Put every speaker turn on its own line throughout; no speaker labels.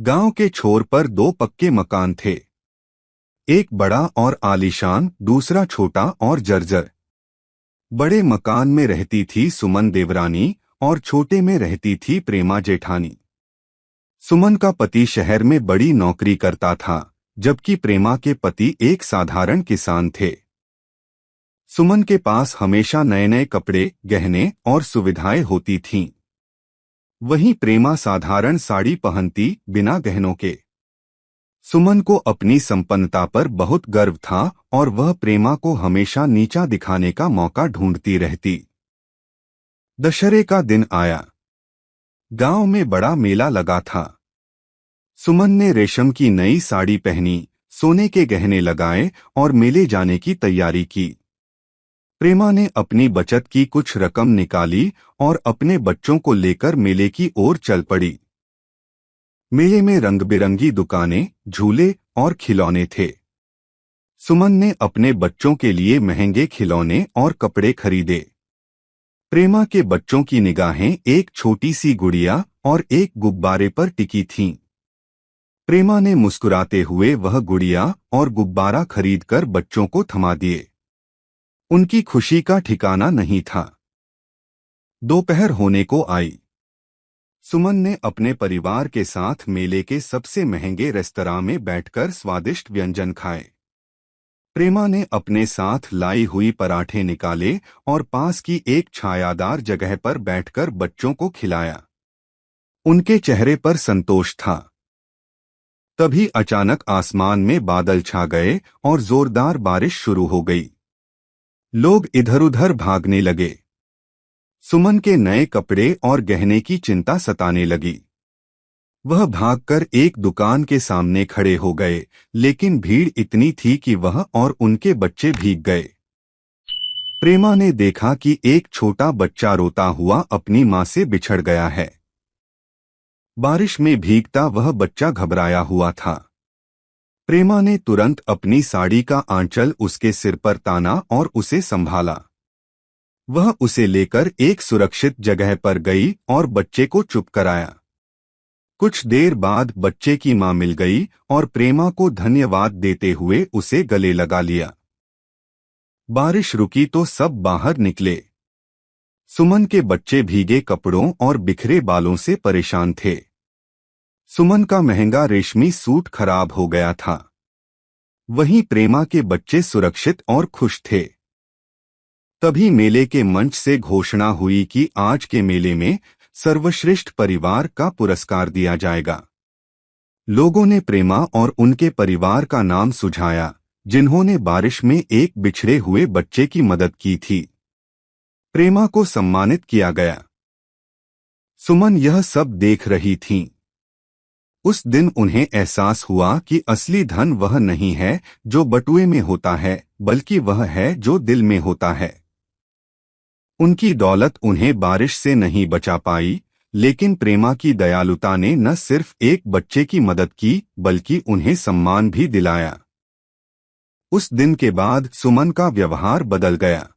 गांव के छोर पर दो पक्के मकान थे। एक बड़ा और आलीशान, दूसरा छोटा और जर्जर। बड़े मकान में रहती थी सुमन देवरानी और छोटे में रहती थी प्रेमा जेठानी। सुमन का पति शहर में बड़ी नौकरी करता था, जबकि प्रेमा के पति एक साधारण किसान थे। सुमन के पास हमेशा नए नए कपड़े, गहने और सुविधाएं होती थीं। वहीं प्रेमा साधारण साड़ी पहनती, बिना गहनों के। सुमन को अपनी संपन्नता पर बहुत गर्व था और वह प्रेमा को हमेशा नीचा दिखाने का मौका ढूंढती रहती। दशहरे का दिन आया। गांव में बड़ा मेला लगा था। सुमन ने रेशम की नई साड़ी पहनी, सोने के गहने लगाए और मेले जाने की तैयारी की। प्रेमा ने अपनी बचत की कुछ रकम निकाली और अपने बच्चों को लेकर मेले की ओर चल पड़ी। मेले में रंग बिरंगी दुकानें, झूले और खिलौने थे। सुमन ने अपने बच्चों के लिए महंगे खिलौने और कपड़े खरीदे। प्रेमा के बच्चों की निगाहें एक छोटी सी गुड़िया और एक गुब्बारे पर टिकी थीं। प्रेमा ने मुस्कुराते हुए वह गुड़िया और गुब्बारा खरीदकर बच्चों को थमा दिए। उनकी खुशी का ठिकाना नहीं था। दोपहर होने को आई। सुमन ने अपने परिवार के साथ मेले के सबसे महंगे रेस्तरां में बैठकर स्वादिष्ट व्यंजन खाए। प्रेमा ने अपने साथ लाई हुई पराठे निकाले और पास की एक छायादार जगह पर बैठकर बच्चों को खिलाया। उनके चेहरे पर संतोष था। तभी अचानक आसमान में बादल छा गए और जोरदार बारिश शुरू हो गई। लोग इधर उधर भागने लगे। सुमन के नए कपड़े और गहने की चिंता सताने लगी। वह भागकर एक दुकान के सामने खड़े हो गए, लेकिन भीड़ इतनी थी कि वह और उनके बच्चे भीग गए। प्रेमा ने देखा कि एक छोटा बच्चा रोता हुआ अपनी मां से बिछड़ गया है। बारिश में भीगता वह बच्चा घबराया हुआ था। प्रेमा ने तुरंत अपनी साड़ी का आंचल उसके सिर पर ताना और उसे संभाला। वह उसे लेकर एक सुरक्षित जगह पर गई और बच्चे को चुप कराया। कुछ देर बाद बच्चे की मां मिल गई और प्रेमा को धन्यवाद देते हुए उसे गले लगा लिया। बारिश रुकी तो सब बाहर निकले। सुमन के बच्चे भीगे कपड़ों और बिखरे बालों से परेशान थे। सुमन का महंगा रेशमी सूट खराब हो गया था। वहीं प्रेमा के बच्चे सुरक्षित और खुश थे। तभी मेले के मंच से घोषणा हुई कि आज के मेले में सर्वश्रेष्ठ परिवार का पुरस्कार दिया जाएगा। लोगों ने प्रेमा और उनके परिवार का नाम सुझाया, जिन्होंने बारिश में एक बिछड़े हुए बच्चे की मदद की थी। प्रेमा को सम्मानित किया गया। सुमन यह सब देख रही थीं। उस दिन उन्हें एहसास हुआ कि असली धन वह नहीं है जो बटुए में होता है, बल्कि वह है जो दिल में होता है। उनकी दौलत उन्हें बारिश से नहीं बचा पाई, लेकिन प्रेमा की दयालुता ने न सिर्फ एक बच्चे की मदद की, बल्कि उन्हें सम्मान भी दिलाया। उस दिन के बाद सुमन का व्यवहार बदल गया।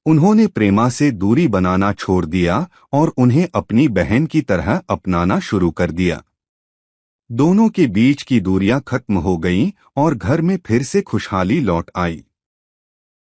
उन्होंने प्रेमा से दूरी बनाना छोड़ दिया और उन्हें अपनी बहन की तरह अपनाना शुरू कर दिया। दोनों के बीच की दूरियां खत्म हो गईं और घर में फिर से खुशहाली लौट आई।